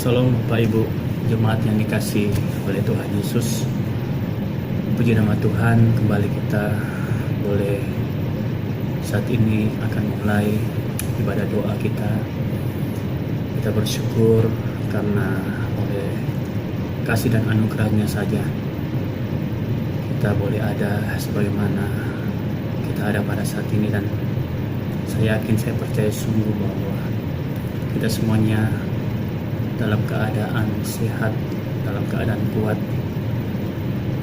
Shalom Bapak Ibu jemaat yang dikasih oleh Tuhan Yesus. Puji nama Tuhan, kembali kita boleh saat ini akan mulai ibadah doa kita. Kita bersyukur karena oleh kasih dan anugerahnya saja kita boleh ada sebagaimana kita ada pada saat ini, dan saya percaya sungguh bahwa kita semuanya dalam keadaan sehat, dalam keadaan kuat,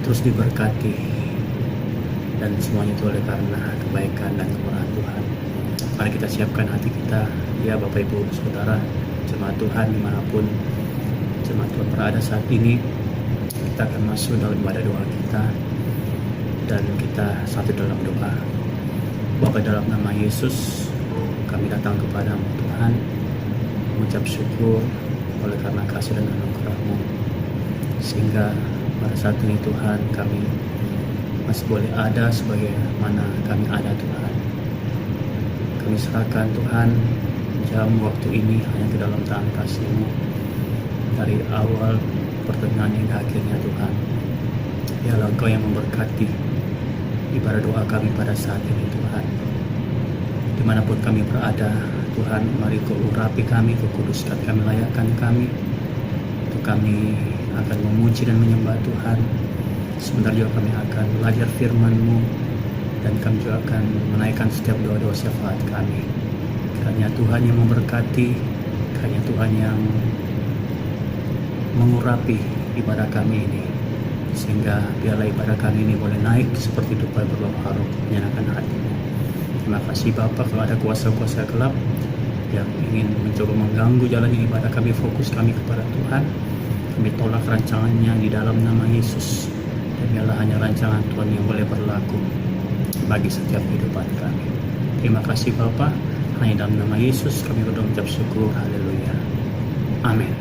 terus diberkati, dan semuanya itu oleh karena kebaikan dan kemurahan Tuhan. Mari kita siapkan hati kita, ya Bapak Ibu Saudara, jemaat Tuhan dimanapun jemaat Tuhan berada saat ini. Kita akan masuk dalam ibadah doa kita, dan kita satu dalam doa. Bapa, dalam nama Yesus kami datang kepadamu Tuhan, mengucap syukur oleh karena kasih dan anugerah-Mu, sehingga pada saat ini Tuhan kami masih boleh ada sebagaimana kami ada Tuhan. Kami serahkan Tuhan jam waktu ini hanya ke dalam tangan kasih-Mu, dari awal pertengahan hingga akhirnya Tuhan. Biarlah Engkau yang memberkati ibadah doa kami pada saat ini Tuhan. Dimanapun kami berada Tuhan, mari Kau urapi kami, Kau kuduskan kami, layakkan kami, untuk kami akan memuji dan menyembah Tuhan. Sebentar juga kami akan belajar firman-Mu, dan kami juga akan menaikkan setiap doa-doa syafaat kami. Kiranya Tuhan yang memberkati, kiranya Tuhan yang mengurapi ibadah kami ini, sehingga biarlah ibadah kami ini boleh naik seperti dupa berlalu harum menyenangkan hati-Mu. Terima kasih Bapa, kalau ada kuasa-kuasa gelap yang ingin mencoba mengganggu jalannya ibadah kami, fokus kami kepada Tuhan, kami tolak rancangannya di dalam nama Yesus. Dan biarlah hanya rancangan Tuhan yang boleh berlaku bagi setiap kehidupan kami. Terima kasih Bapa, hanya dalam nama Yesus kami berdoa mengucap syukur. Haleluya, amin.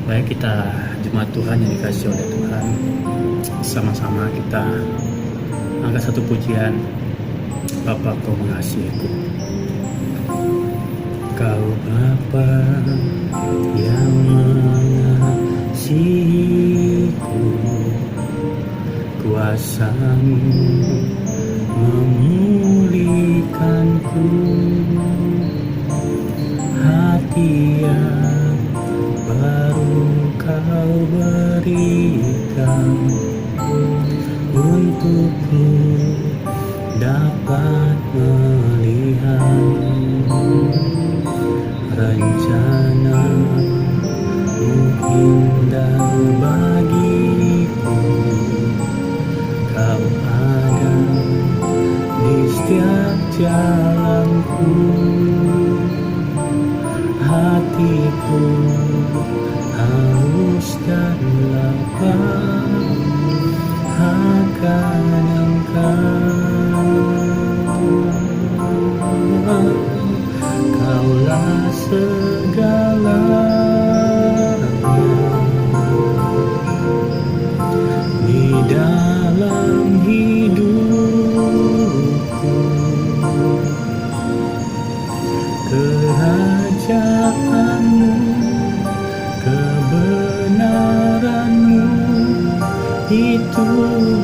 Baik, kita jemaat Tuhan yang dikasih oleh Tuhan, sama-sama kita angkat satu pujian. Bapa, Kau mengasihiku. Kau Bapa yang mengasihiku, kuasa-Mu memulihkanku, hati yang baru Kau berikan untukku dapat melihat rencana-Mu indah bagiku. Kau ada di setiap jalanku, hatiku haus dan lapar akan Engkau. Kaulah segalanya di dalam hidupku. Kerajaan-Mu, kebenaran-Mu, itu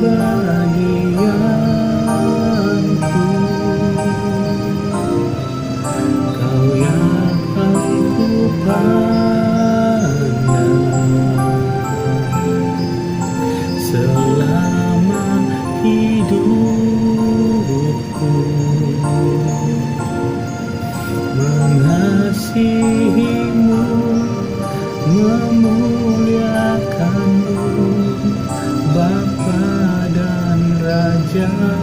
bagianku. Kau yang aku pandang selama hidupku, mengasihi-Mu, memuliakan-Mu, Bapa dan Rajaku.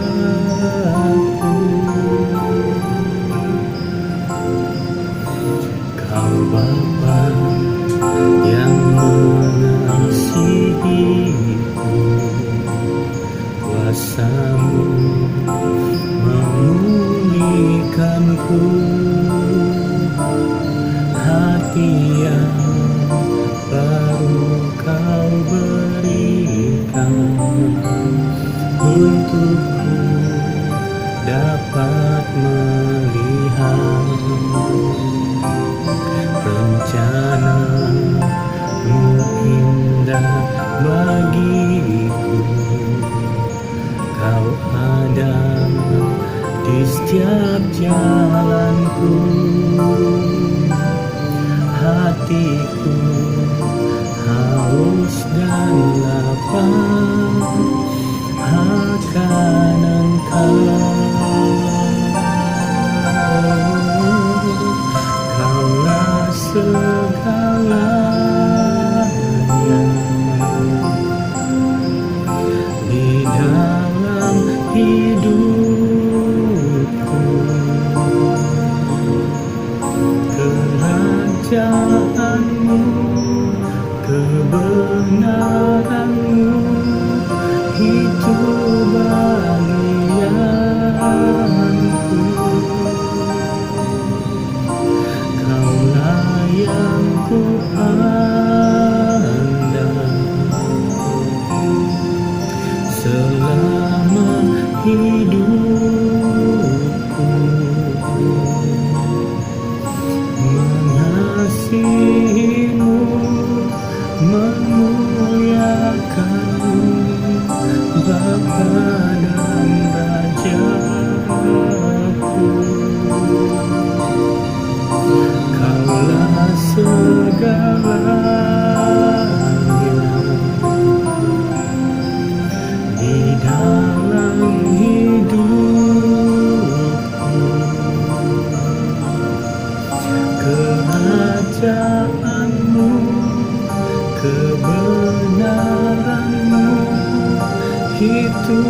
Kau Bapa yang mengasihiku, kuasa-Mu memulihkanku, hati yang baru Kau berikan untukku dapat melihat rencana hatiku haus dan lapar akan Engkau. Kaulah segalanya di dalam hidupku. Kerajaanmu, kebenaranmu, itu bagianku. Kaulah yang ku pandang selama hidupku. Mengasihimu, memuliakanmu, Bapa dan Rajaku. Kaulah segalanya di dalam hidupku. Kerajaanmu, kebenaranmu, itu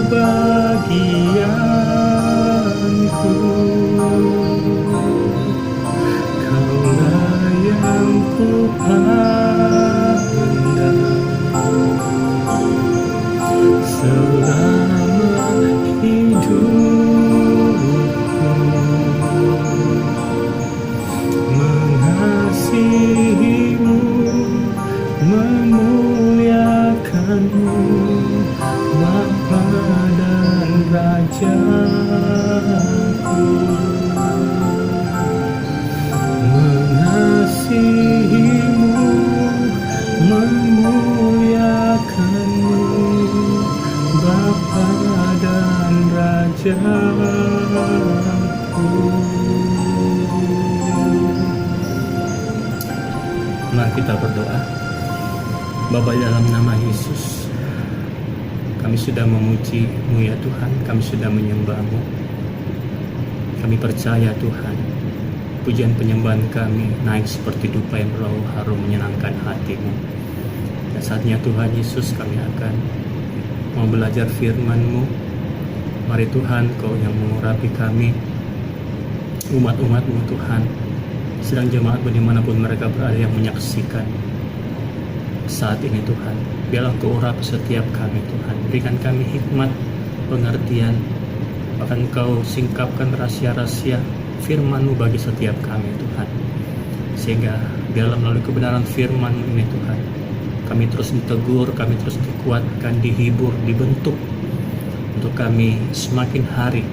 bagianku. Kaulah yang ku pandang selama hidupku. Mengasihimu, memuliakanmu, Bapa dan Rajaku. Mengasihimu, memuliakanmu, Bapa dan Rajaku. Mari kita berdoa. Bapa, dalam nama Yesus, kami sudah memuji-Mu ya Tuhan, kami sudah menyembah-Mu. Kami percaya Tuhan, pujian penyembahan kami naik seperti dupa yang berlalu harum menyenangkan hati-Mu. Dan saatnya Tuhan Yesus, kami akan mau belajar firman-Mu. Mari Tuhan, Kau yang mengurapi kami, umat-umat-Mu Tuhan, sedang jemaat dimanapun mereka berada yang menyaksikan saat ini Tuhan. Biarlah Kau urapi setiap kami Tuhan, berikan kami hikmat, pengertian, bahkan Kau singkapkan rahasia-rahasia firman-Mu bagi setiap kami Tuhan, sehingga biarlah melalui kebenaran firman-Mu ini Tuhan, kami terus ditegur, kami terus dikuatkan, dihibur, dibentuk, untuk kami semakin hari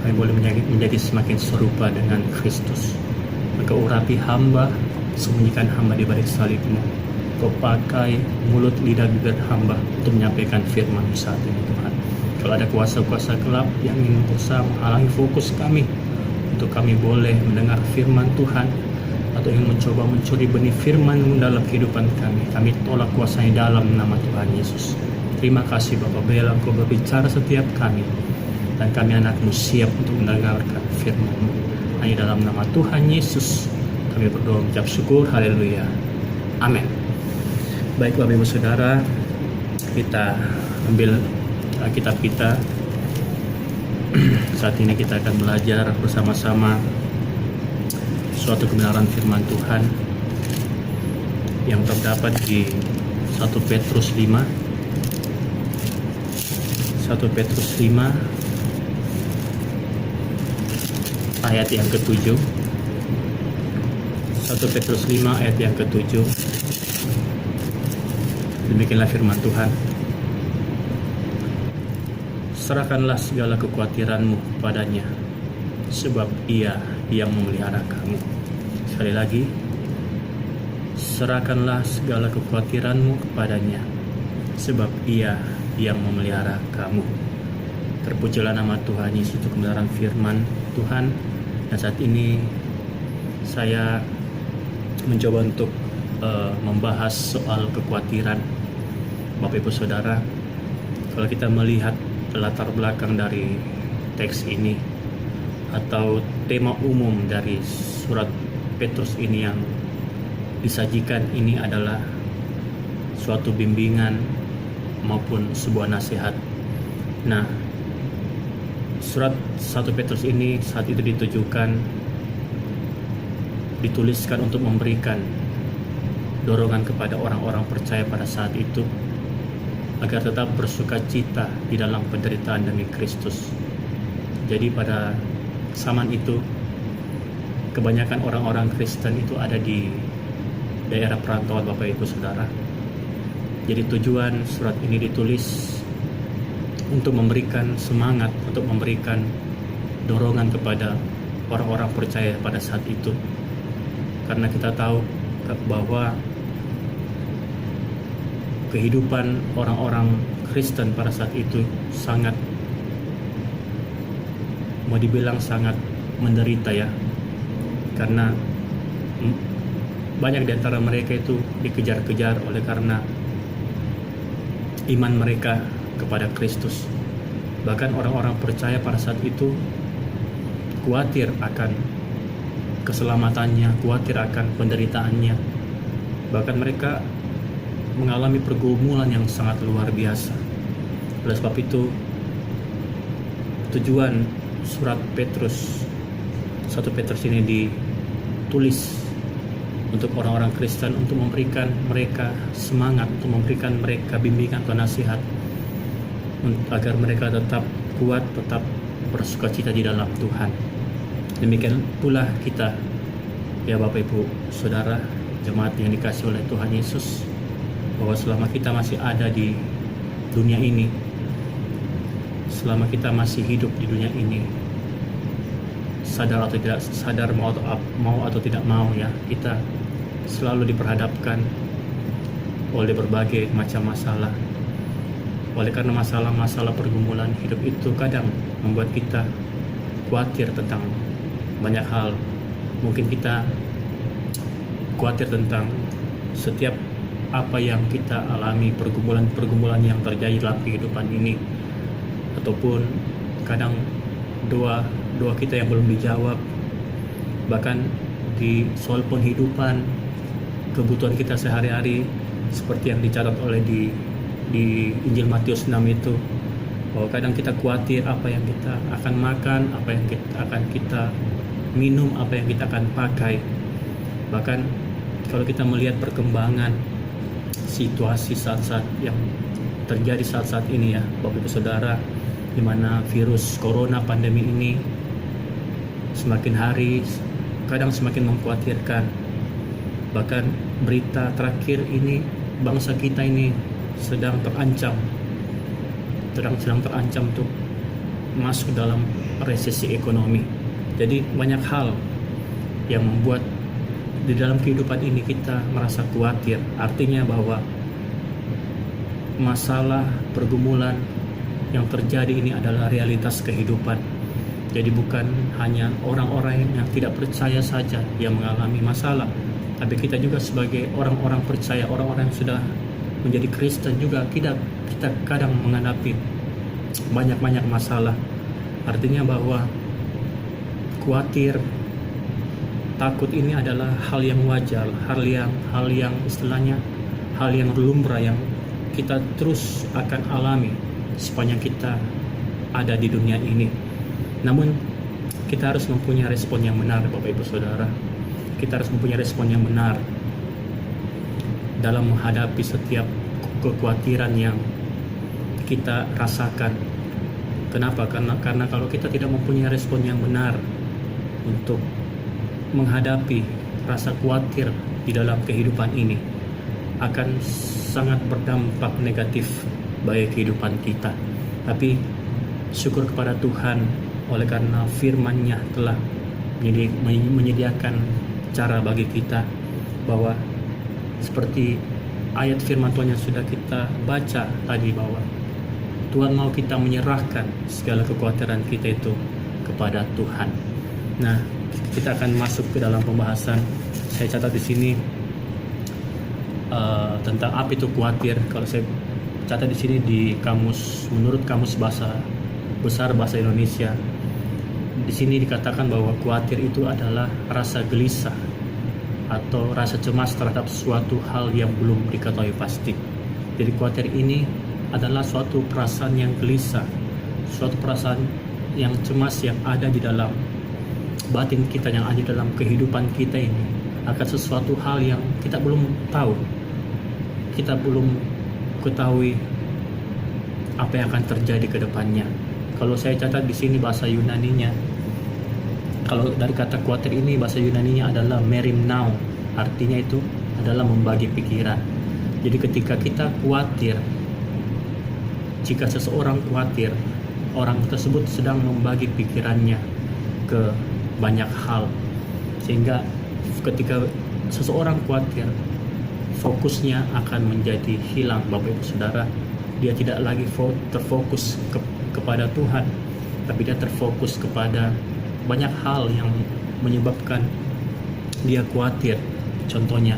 kami boleh menjadi semakin serupa dengan Kristus. Maka urapi hamba, sembunyikan hamba di balik salib-Mu. Kau pakai mulut, lidah, bibir hamba untuk menyampaikan firman saat ini Tuhan. Kalau ada kuasa-kuasa gelap yang ingin berusaha menghalangi fokus kami untuk kami boleh mendengar firman Tuhan, atau ingin mencoba mencuri benih firman-Mu dalam kehidupan kami tolak kuasanya dalam nama Tuhan Yesus. Terima kasih Bapa, biarlah Kau berbicara setiap kami, dan kami anak-Mu siap untuk mendengarkan firman-Mu. Hanya dalam nama Tuhan Yesus kami berdoa mengucap syukur. Haleluya. Amin. Baik Bapak Ibu Saudara, kita ambil Alkitab kita. Saat ini kita akan belajar bersama-sama suatu kebenaran firman Tuhan yang terdapat di 1 Petrus 5. 1 Petrus 5 ayat yang ke-7. 1 Petrus 5 ayat yang ke-7. Demikianlah firman Tuhan. Serahkanlah segala kekhawatiranmu padanya, sebab Ia yang memelihara kamu. Sekali lagi, serahkanlah segala kekhawatiranmu kepadanya, sebab Ia yang memelihara kamu. Terpujilah nama Tuhan Yesus untuk kebenaran firman Tuhan. Dan saat ini saya mencoba untuk membahas soal kekhawatiran. Bapak Ibu Saudara, kalau kita melihat latar belakang dari teks ini atau tema umum dari surat Petrus ini yang disajikan ini adalah suatu bimbingan maupun sebuah nasihat. Nah, surat 1 Petrus ini saat itu dituliskan untuk memberikan dorongan kepada orang-orang percaya pada saat itu agar tetap bersuka cita di dalam penderitaan demi Kristus. Jadi pada zaman itu kebanyakan orang-orang Kristen itu ada di daerah perantauan Bapak Ibu Saudara. Jadi tujuan surat ini ditulis untuk memberikan semangat, untuk memberikan dorongan kepada orang-orang percaya pada saat itu. Karena kita tahu bahwa kehidupan orang-orang Kristen pada saat itu sangat, mau dibilang sangat menderita ya, karena banyak di antara mereka itu dikejar-kejar oleh karena iman mereka kepada Kristus. Bahkan orang-orang percaya pada saat itu khawatir akan keselamatannya, khawatir akan penderitaannya. Bahkan mereka mengalami pergumulan yang sangat luar biasa. Oleh sebab itu, tujuan surat Petrus 1 Petrus ini ditulis untuk orang-orang Kristen, untuk memberikan mereka semangat, untuk memberikan mereka bimbingan atau nasihat agar mereka tetap kuat, tetap bersukacita di dalam Tuhan. Demikian pula kita, ya Bapak Ibu Saudara, jemaat yang dikasihi oleh Tuhan Yesus, bahwa selama kita masih ada di dunia ini, selama kita masih hidup di dunia ini, sadar atau tidak sadar, mau atau tidak mau ya, kita selalu diperhadapkan oleh berbagai macam masalah. Oleh karena masalah-masalah pergumulan hidup itu kadang membuat kita khawatir tentang banyak hal. Mungkin kita khawatir tentang setiap apa yang kita alami, pergumulan-pergumulan yang terjadi dalam kehidupan ini, ataupun kadang doa kita yang belum dijawab, bahkan di soal penghidupan, kebutuhan kita sehari-hari, seperti yang dicatat oleh di Injil Matius 6 itu, bahwa kadang kita khawatir apa yang kita akan makan, apa yang akan kita minum, apa yang kita akan pakai. Bahkan kalau kita melihat perkembangan situasi saat-saat yang terjadi saat-saat ini ya Bapak Ibu Saudara, di mana virus corona, pandemi ini semakin hari kadang semakin mengkhawatirkan. Bahkan berita terakhir ini, bangsa kita ini sedang terancam untuk masuk dalam resesi ekonomi. Jadi banyak hal yang membuat di dalam kehidupan ini kita merasa khawatir. Artinya bahwa masalah pergumulan yang terjadi ini adalah realitas kehidupan. Jadi bukan hanya orang-orang yang tidak percaya saja yang mengalami masalah, tapi kita juga sebagai orang-orang percaya, orang-orang yang sudah menjadi Kristen juga kita kadang menghadapi banyak masalah. Artinya bahwa khawatir, takut ini adalah hal yang wajar, hal yang istilahnya hal yang lumrah yang kita terus akan alami sepanjang kita ada di dunia ini. Namun kita harus mempunyai respon yang benar Bapak Ibu Saudara. Kita harus mempunyai respon yang benar dalam menghadapi setiap kekhawatiran yang kita rasakan. Kenapa? Karena kalau kita tidak mempunyai respon yang benar untuk menghadapi rasa khawatir di dalam kehidupan ini, akan sangat berdampak negatif bagi kehidupan kita. Tapi syukur kepada Tuhan, oleh karena firman-Nya telah menyediakan cara bagi kita, bahwa seperti ayat firman Tuhan yang sudah kita baca tadi, bahwa Tuhan mau kita menyerahkan segala kekhawatiran kita itu kepada Tuhan. Nah, kita akan masuk ke dalam pembahasan saya catat di sini tentang apa itu khawatir. Kalau saya catat di sini di kamus, menurut kamus bahasa besar bahasa Indonesia, di sini dikatakan bahwa khawatir itu adalah rasa gelisah atau rasa cemas terhadap suatu hal yang belum diketahui pasti. Jadi khawatir ini adalah suatu perasaan yang gelisah, suatu perasaan yang cemas yang ada di dalam batin kita, yang ada dalam kehidupan kita ini, akan sesuatu hal yang kita belum tahu, kita belum ketahui apa yang akan terjadi ke depannya. Kalau saya catat di sini bahasa Yunaninya, kalau dari kata khawatir ini bahasa Yunaninya adalah merimnao, artinya itu adalah membagi pikiran. Jadi ketika kita khawatir, jika seseorang khawatir, orang tersebut sedang membagi pikirannya ke banyak hal, sehingga ketika seseorang khawatir, fokusnya akan menjadi hilang, Bapak Ibu Saudara. Dia tidak lagi terfokus kepada Tuhan, tapi dia terfokus kepada banyak hal yang menyebabkan dia khawatir. Contohnya,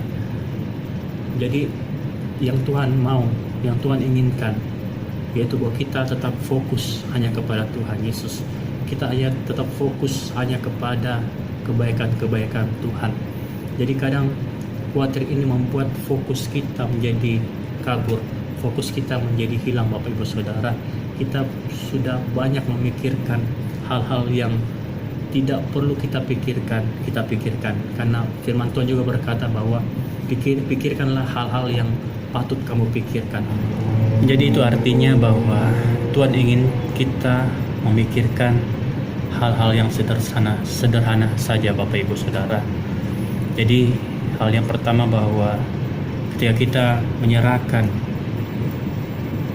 jadi yang Tuhan mau, yang Tuhan inginkan, yaitu bahwa kita tetap fokus hanya kepada Tuhan Yesus. Kita hanya tetap fokus hanya kepada kebaikan-kebaikan Tuhan. Jadi kadang khawatir ini membuat fokus kita menjadi kabur, fokus kita menjadi hilang, Bapak Ibu Saudara. Kita sudah banyak memikirkan hal-hal yang tidak perlu kita pikirkan, karena firman Tuhan juga berkata bahwa pikirkanlah hal-hal yang patut kamu pikirkan. Jadi itu artinya bahwa Tuhan ingin kita memikirkan hal-hal yang sederhana saja, Bapak Ibu Saudara. Jadi hal yang pertama bahwa ketika kita menyerahkan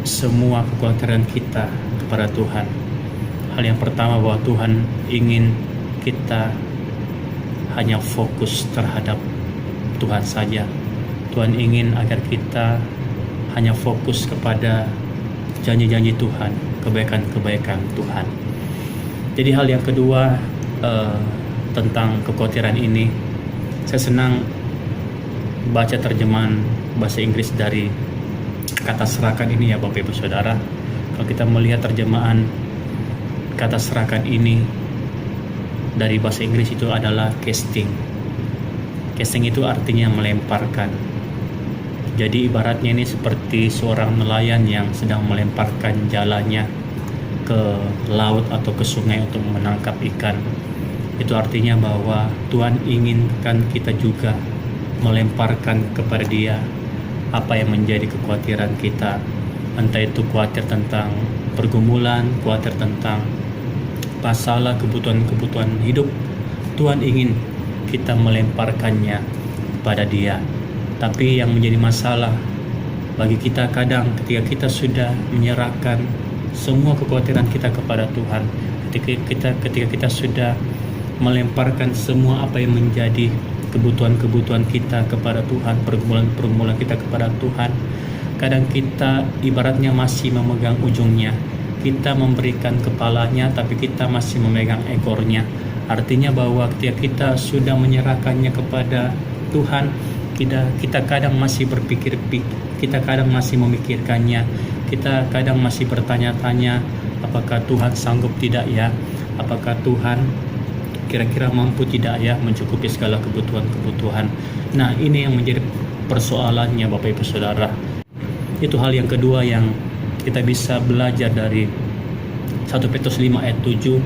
semua kekhawatiran kita kepada Tuhan, hal yang pertama bahwa Tuhan ingin kita hanya fokus terhadap Tuhan saja. Tuhan ingin agar kita hanya fokus kepada janji-janji Tuhan, kebaikan-kebaikan Tuhan. Jadi hal yang kedua tentang kekhawatiran ini, saya senang baca terjemahan bahasa Inggris dari kata serahkan ini ya Bapak Ibu Saudara. Kalau kita melihat terjemahan kata serahkan ini dari bahasa Inggris itu adalah casting. Casting itu artinya melemparkan. Jadi ibaratnya ini seperti seorang nelayan yang sedang melemparkan jalannya ke laut atau ke sungai untuk menangkap ikan. Itu artinya bahwa Tuhan inginkan kita juga melemparkan kepada Dia apa yang menjadi kekhawatiran kita. Entah itu khawatir tentang pergumulan, khawatir tentang masalah, kebutuhan hidup. Tuhan ingin kita melemparkannya kepada Dia. Tapi yang menjadi masalah bagi kita kadang ketika kita sudah menyerahkan semua kekhawatiran kita kepada Tuhan, ketika kita sudah melemparkan semua apa yang menjadi kebutuhan kita kepada Tuhan, pergumulan kita kepada Tuhan, kadang kita ibaratnya masih memegang ujungnya. Kita memberikan kepalanya tapi kita masih memegang ekornya. Artinya bahwa ketika kita sudah menyerahkannya kepada Tuhan, kita kadang masih berpikir, kita kadang masih memikirkannya, kita kadang masih bertanya-tanya, apakah Tuhan sanggup tidak ya? Apakah Tuhan kira-kira mampu tidak ya mencukupi segala kebutuhan-kebutuhan? Nah, ini yang menjadi persoalannya Bapak Ibu Saudara. Itu hal yang kedua yang kita bisa belajar dari 1 Petrus 5 ayat 7,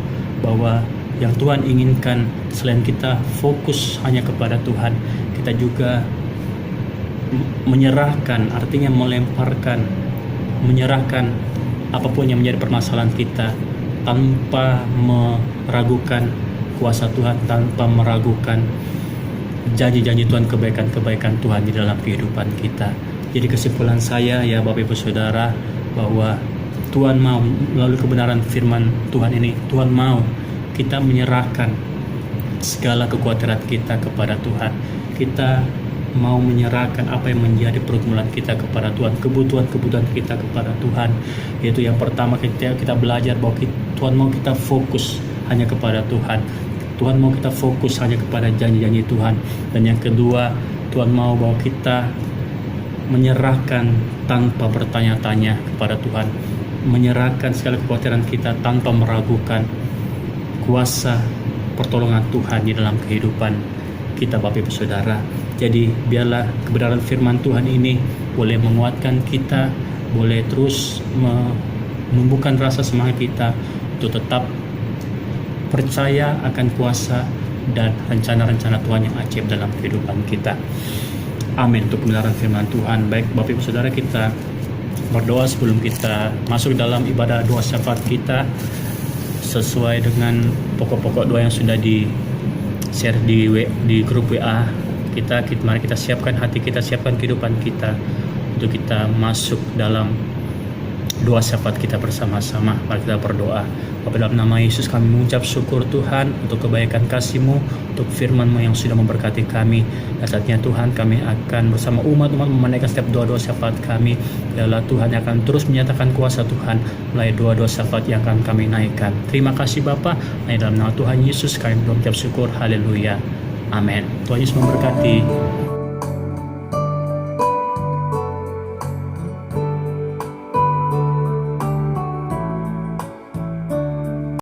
bahwa yang Tuhan inginkan selain kita fokus hanya kepada Tuhan, kita juga menyerahkan, artinya menyerahkan apapun yang menjadi permasalahan kita tanpa meragukan kuasa Tuhan, tanpa meragukan janji-janji Tuhan, kebaikan-kebaikan Tuhan di dalam kehidupan kita. Jadi kesimpulan saya ya Bapak Ibu Saudara, bahwa Tuhan mau melalui kebenaran firman Tuhan ini, Tuhan mau kita menyerahkan segala kekhawatiran kita kepada Tuhan. Kita mau menyerahkan apa yang menjadi pergumulan kita kepada Tuhan, kebutuhan kita kepada Tuhan. Yaitu yang pertama kita belajar bahwa Tuhan mau kita fokus hanya kepada Tuhan. Tuhan mau kita fokus hanya kepada janji-janji Tuhan. Dan yang kedua, Tuhan mau bahwa kita menyerahkan tanpa bertanya-tanya kepada Tuhan, menyerahkan segala kekhawatiran kita tanpa meragukan kuasa pertolongan Tuhan di dalam kehidupan kita, Bapak Ibu Saudara. Jadi biarlah kebenaran firman Tuhan ini boleh menguatkan kita, boleh terus menumbuhkan rasa semangat kita untuk tetap percaya akan kuasa dan rencana-rencana Tuhan yang ajaib dalam kehidupan kita. Amin. Untuk kebenaran firman Tuhan. Baik Bapak Ibu Saudara, kita berdoa sebelum kita masuk dalam ibadah doa syafaat kita sesuai dengan pokok-pokok doa yang sudah di share di grup WA kita. Mari kita siapkan hati kita, siapkan kehidupan kita untuk kita masuk dalam doa syafaat kita bersama-sama. Mari kita berdoa. Bapa, dalam nama Yesus kami mengucap syukur Tuhan untuk kebaikan kasih-Mu, untuk firman-Mu yang sudah memberkati kami. Dan saatnya Tuhan kami akan bersama umat-umat menaikkan setiap doa-doa syafaat kami. Biarlah Tuhan yang akan terus menyatakan kuasa Tuhan melalui doa-doa syafaat yang akan kami naikkan. Terima kasih Bapa. Dalam nama Tuhan Yesus kami mengucap syukur. Haleluya. Amin. Tuhan Yesus memberkati.